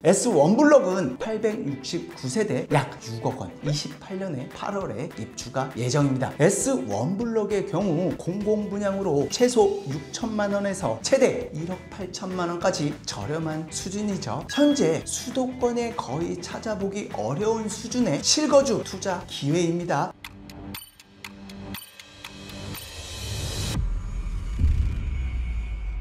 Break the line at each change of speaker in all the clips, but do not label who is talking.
S1블럭은 869세대 약 6억 원, 28년에 8월에 입주가 예정입니다. S1블럭의 경우 공공분양으로 최소 6천만 원에서 최대 1억 8천만 원까지 저렴한 수준이죠. 현재 수도권에 거의 찾아보기 어려운 수준의 실거주 투자 기회입니다.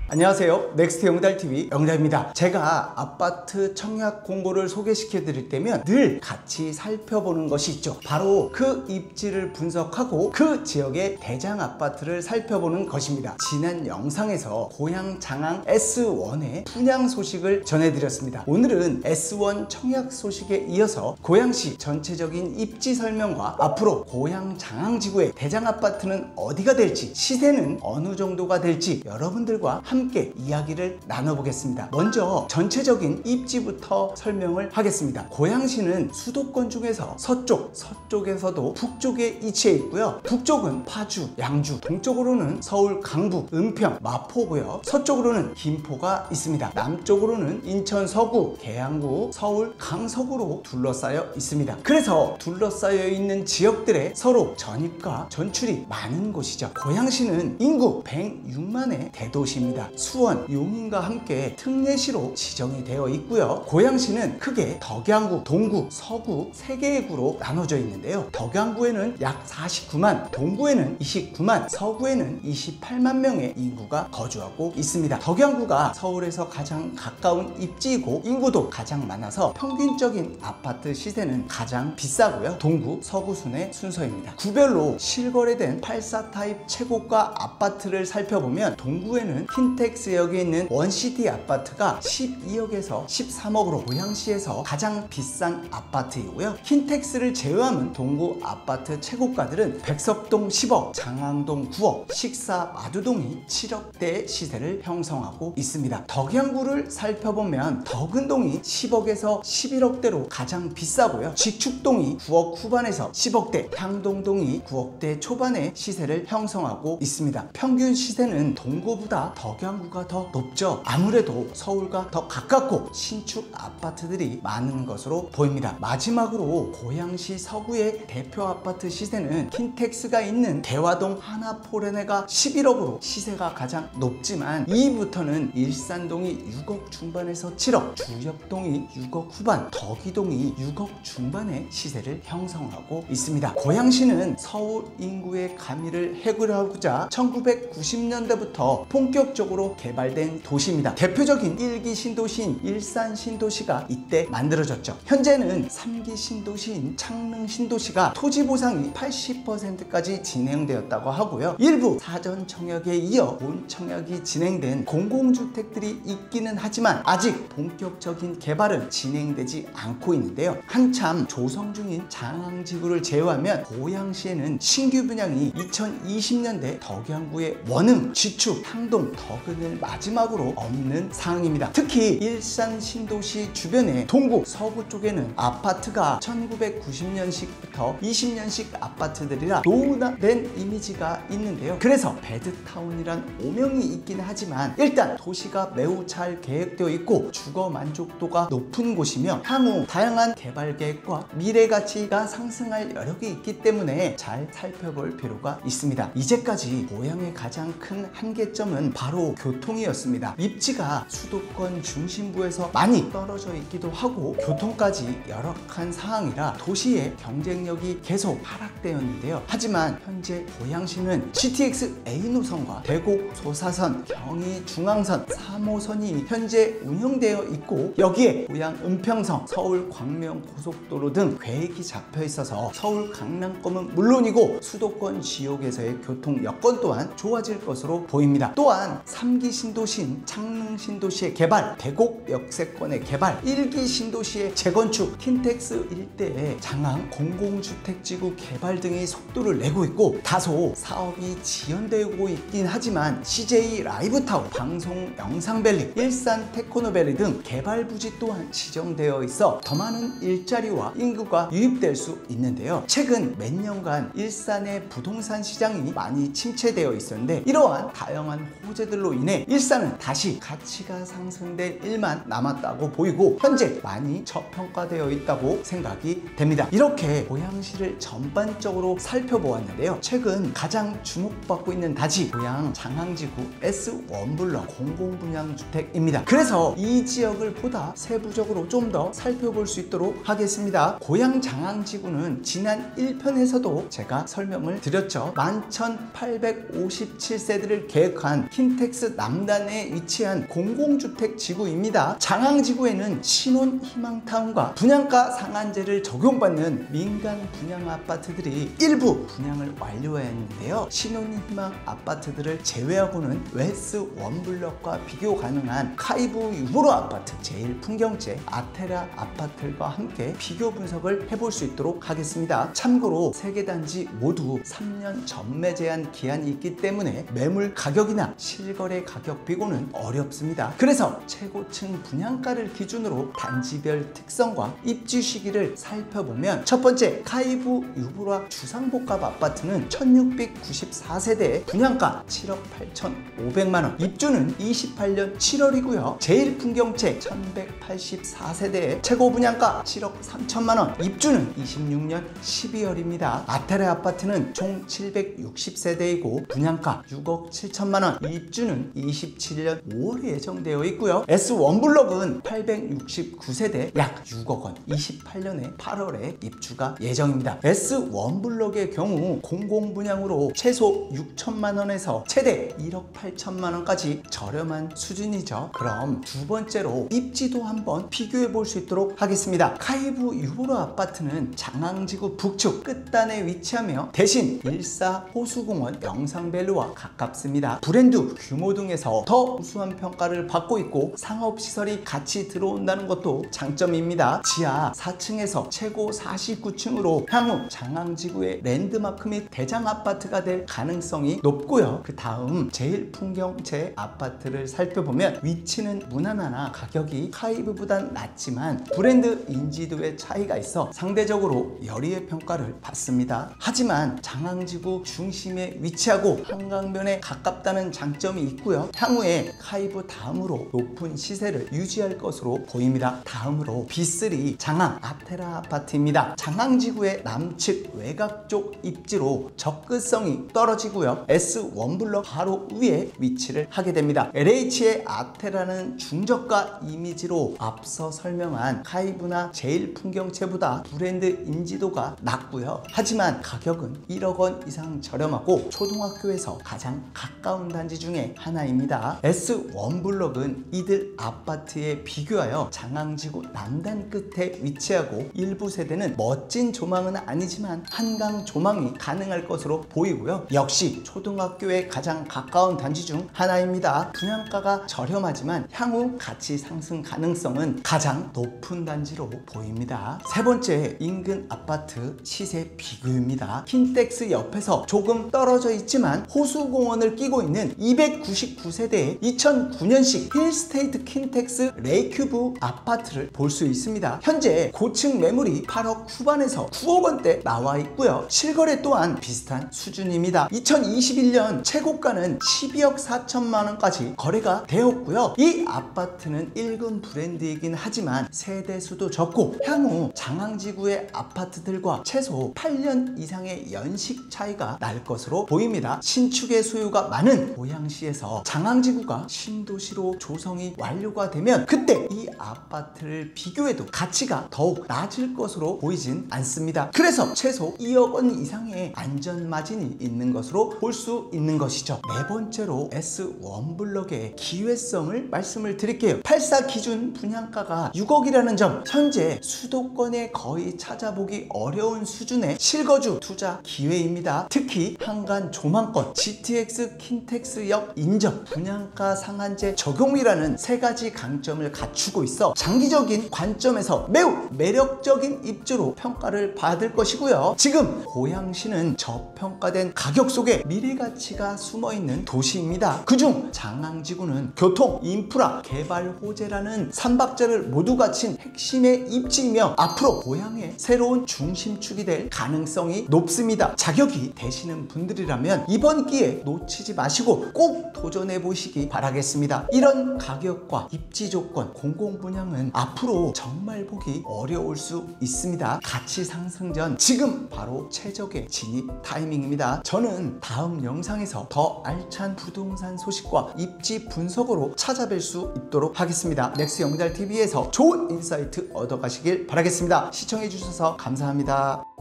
안녕하세요. 넥스트 영달TV 영달입니다. 제가 아파트 청약 공고를 소개시켜 드릴 때면 늘 같이 살펴보는 것이 있죠. 바로 그 입지를 분석하고 그 지역의 대장 아파트를 살펴보는 것입니다. 지난 영상에서 고양 장항 S1의 분양 소식을 전해드렸습니다. 오늘은 S1 청약 소식에 이어서 고양시 전체적인 입지 설명과 앞으로 고양 장항 지구의 대장 아파트는 어디가 될지, 시세는 어느 정도가 될지 여러분들과 함께 이야기를 나눠보겠습니다. 먼저 전체적인 입지부터 설명을 하겠습니다. 고양시는 수도권 중에서 서쪽에서도 북쪽에 위치해 있고요. 북쪽은 파주, 양주, 동쪽으로는 서울, 강북, 은평, 마포고요. 서쪽으로는 김포가 있습니다. 남쪽으로는 인천 서구, 계양구, 서울, 강서구로 둘러싸여 있습니다. 그래서 둘러싸여 있는 지역들에 서로 전입과 전출이 많은 곳이죠. 고양시는 인구 106만의 대도시입니다. 수원, 용인과 함께 특례시로 지정이 되어 있고요. 고양시는 크게 덕양구, 동구, 서구 3개의 구로 나눠져 있는데요. 덕양구에는 약 49만, 동구에는 29만, 서구에는 28만 명의 인구가 거주하고 있습니다. 덕양구가 서울에서 가장 가까운 입지이고 인구도 가장 많아서 평균적인 아파트 시세는 가장 비싸고요. 동구, 서구 순의 순서입니다. 구별로 실거래된 84 타입 최고가 아파트를 살펴보면 동구에는 킨텍스역에 있는 원시티 아파트가 12억에서 13억으로 고양시에서 가장 비싼 아파트이고요. 킨텍스를 제외하면 동구 아파트 최고가들은 백석동 10억, 장항동 9억, 식사 마두동이 7억대의 시세를 형성하고 있습니다. 덕양구를 살펴보면 덕은동이 10억에서 11억대로 가장 비싸고요. 직축동이 9억 후반에서 10억대, 향동동이 9억대 초반의 시세를 형성하고 있습니다. 평균 시세는 동구보다 덕양구가 더 높죠. 아무래도 서울과 더 가깝고 신축 아파트들이 많은 것으로 보입니다. 마지막으로 고양시 서구의 대표 아파트 시세는 킨텍스가 있는 대화동 하나포레네가 11억으로 시세가 가장 높지만 2위부터는 일산동이 6억 중반에서 7억, 주엽동이 6억 후반, 덕이동이 6억 중반의 시세를 형성하고 있습니다. 고양시는 서울 인구의 가미를 해결하고자 1990년대부터 본격적으로 개발된 도시입니다. 대표적인 1기 신도시인 일산 신도시가 이때 만들어졌죠. 현재는 3기 신도시인 창릉 신도시가 토지 보상이 80%까지 진행되었다고 하고요. 일부 사전 청약에 이어 본 청약이 진행된 공공주택들이 있기는 하지만 아직 본격적인 개발은 진행되지 않고 있는데요. 한참 조성 중인 장항지구를 제외하면 고양시에는 신규 분양이 2020년대 덕양구의 원흥, 지축, 향동, 덕은을 마지막으로 없는 상황입니다. 특히 일산 신도시 주변의 동구, 서구 쪽에는 아파트가 1990년식부터 20년식 아파트들이라 노후된 이미지가 있는데요. 그래서 배드타운이란 오명이 있긴 하지만 일단 도시가 매우 잘 계획되어 있고 주거 만족도가 높은 곳이며 향후 다양한 개발 계획과 미래 가치가 상승할 여력이 있기 때문에 잘 살펴볼 필요가 있습니다. 이제까지 고양의 가장 큰 한계점은 바로 교통이었습니다. 입지가 수도권 중심부에서 많이 떨어져 있기도 하고 교통까지 열악한 상황이라 도시의 경쟁력이 계속 하락되었는데요. 하지만 현재 고양시는 GTX A 노선과 대곡 소사선, 경의 중앙선, 3호선이 현재 운영되어 있고 여기에 고양 은평선, 서울 광명 고속도로 등 계획이 잡혀 있어서 서울 강남권은 물론이고 수도권 지역에서의 교통 여건 또한 좋아질 것으로 보입니다. 또한 3기 신도시인 창릉 신도시의 개발, 대곡 역세권의 개발, 1기 신도시의 재건축, 킨텍스 일대의 장항 공공주택지구 개발 등의 속도를 내고 있고 다소 사업이 지연되고 있긴 하지만 CJ 라이브타운, 방송 영상밸리, 일산 테크노밸리 등 개발 부지 또한 지정되어 있어 더 많은 일자리와 인구가 유입될 수 있는데요. 최근 몇 년간 일산의 부동산 시장이 많이 침체되어 있었는데 이러한 다양한 호재들로 인해 일산은 다시 가치가 상승될 일만 남았다고 보이고 현재 많이 저평가되어 있다고 생각이 됩니다. 이렇게 고양시를 전반적으로 살펴보았는데요. 최근 가장 주목받고 있는 단지 고양 장항지구 S1블럭 공공분양주택입니다. 그래서 이 지역을 보다 세부적으로 좀 더 살펴볼 수 있도록 하겠습니다. 고양 장항지구는 지난 1편에서도 제가 설명을 드렸죠. 11,857세대를 계획한 킨텍스 남단에 위치한 공공주택 지구입니다. 장항지구에는 신혼희망타운과 분양가 상한제를 적용받는 민간 분양 아파트들이 일부 분양을 완료했는데요. 신혼희망 아파트들을 제외하고는 웨스 원블럭과 비교 가능한 카이브 유보로 아파트, 제일풍경채, 아테라 아파트들과 함께 비교 분석을 해볼 수 있도록 하겠습니다. 참고로 3개 단지 모두 3년 전매 제한 기한이 있기 때문에 매물 가격이나 실거래 가격 비교는 어렵습니다. 그래서 최고층 분양가를 기준으로 단지별 특성과 입주 시기를 살펴보면 첫 번째 카이브 유보라 주상복합 아파트는 1694세대 분양가 7억 8,500만원, 입주는 28년 7월이고요. 제일풍경채 1184세대의 최고 분양가 7억 3천만원, 입주는 26년 12월입니다. 아테라 아파트는 총 760세대이고 분양가 6억 7천만원, 입주는 27년 5월에 예정되어 있고요. S1블럭은 869세대 약 6억원, 28년에 8월에 입주가 예정입니다. S1블럭의 경우 공공분양으로 최소 6천만원에서 최대 1억 8천만원까지 저렴한 수준이죠. 그럼 두 번째로 입지도 한번 비교해 볼 수 있도록 하겠습니다. 카이브 유보로 아파트는 장항지구 북측 끝단에 위치하며 대신 일사 호수공원 영상밸류와 가깝습니다. 브랜드 규모 등에서 더 우수한 평가를 받고 있고 상업시설이 같이 들어온다는 것도 장점입니다. 지하 4층에서 최고 49층으로 향후 장항지구의 랜드마크 및 대장 아파트가 될 가능성이 높고요. 그 다음 제일풍경채 아파트를 살펴보면 위치는 무난하나 가격이 카이브보단 낮지만 브랜드 인지도의 차이가 있어 상대적으로 열의의 평가를 받습니다. 하지만 장항지구 중심에 위치하고 한강변에 가깝다는 장점이 있고요. 향후에 카이브 다음으로 높은 시세를 유지할 것으로 보입니다. 다음으로 B3 장항 아테라 아파트입니다. 장항지구의 남측 외곽 쪽 입지로 접근성이 떨어지고요. S1블럭 바로 위에 위치를 하게 됩니다. LH의 아테라는 중저가 이미지로 앞서 설명한 카이브나 제일풍경채보다 브랜드 인지도가 낮고요. 하지만 가격은 1억원 이상 저렴하고 초등학교에서 가장 가까운 단지 중에 하나입니다. S1블럭은 이들 아파트에 비교하여 장항지구 남단 끝에 위치하고 일부 세대는 멋진 조망은 아니지만 한강 조망이 가능할 것으로 보이고요. 역시 초등학교에 가장 가까운 단지 중 하나입니다. 분양가가 저렴하지만 향후 가치 상승 가능성은 가장 높은 단지로 보입니다. 세 번째, 인근 아파트 시세 비교입니다. 킨텍스 옆에서 조금 떨어져 있지만 호수공원을 끼고 있는 299세대의 2009년식 힐스테이트 킨텍스 레이큐브 아파트를 볼 수 있습니다. 현재 고층 매물이 8억 후반에서 9억원대 나와 있고요. 실거래 또한 비슷한 수준입니다. 2021년 최고가는 12억 4천만원까지 거래가 되었고요. 이 아파트는 1군 브랜드이긴 하지만 세대수도 적고 향후 장항지구의 아파트들과 최소 8년 이상의 연식 차이가 날 것으로 보입니다. 신축의 수요가 많은 고양시에서 장항지구가 신도시로 조성이 완료가 되면 그때 이 아파트를 비교해도 가치가 더욱 낮을 것으로 보이진 않습니다. 그래서 최소 2억원 이상의 안전마진이 있는 것으로 볼 수 있는 것이죠. 네 번째로 S1블럭의 기회성을 말씀을 드릴게요. 84 기준 분양가가 6억이라는 점, 현재 수도권에 거의 찾아보기 어려운 수준의 실거주 투자 기회입니다. 특히 한간 조망권, GTX 킨텍스역 인접, 분양가 상한제 적용이라는 세 가지 강점을 갖추고 있어 장기적인 관점에서 매우 매력적인 입주로 평가를 받을 것이고요. 지금 고양시는 저평가된 가격 속에 미래 가치가 숨어있는 도시입니다. 그중 장항지구는 교통, 인프라, 개발 호재라는 삼박자를 모두 갖춘 핵심의 입지이며 앞으로 고양의 새로운 중심축이 될 가능성이 높습니다. 자격이 되시는 분들이라면 이번 기회에 놓치지 마시고 꼭 도전해 보시기 바라겠습니다. 이런 가격과 입지 조건, 공공분양은 앞으로 정말 보기 어려울 수 있습니다. 가치 상승 전 지금 바로 최적의 진입 타이밍입니다. 저는 다음 영상에서 더 알찬 부동산 소식과 입지 분석으로 찾아뵐 수 있도록 하겠습니다. 넥스 영달TV에서 좋은 인사이트 얻어가시길 바라겠습니다. 시청해 주셔서 감사합니다.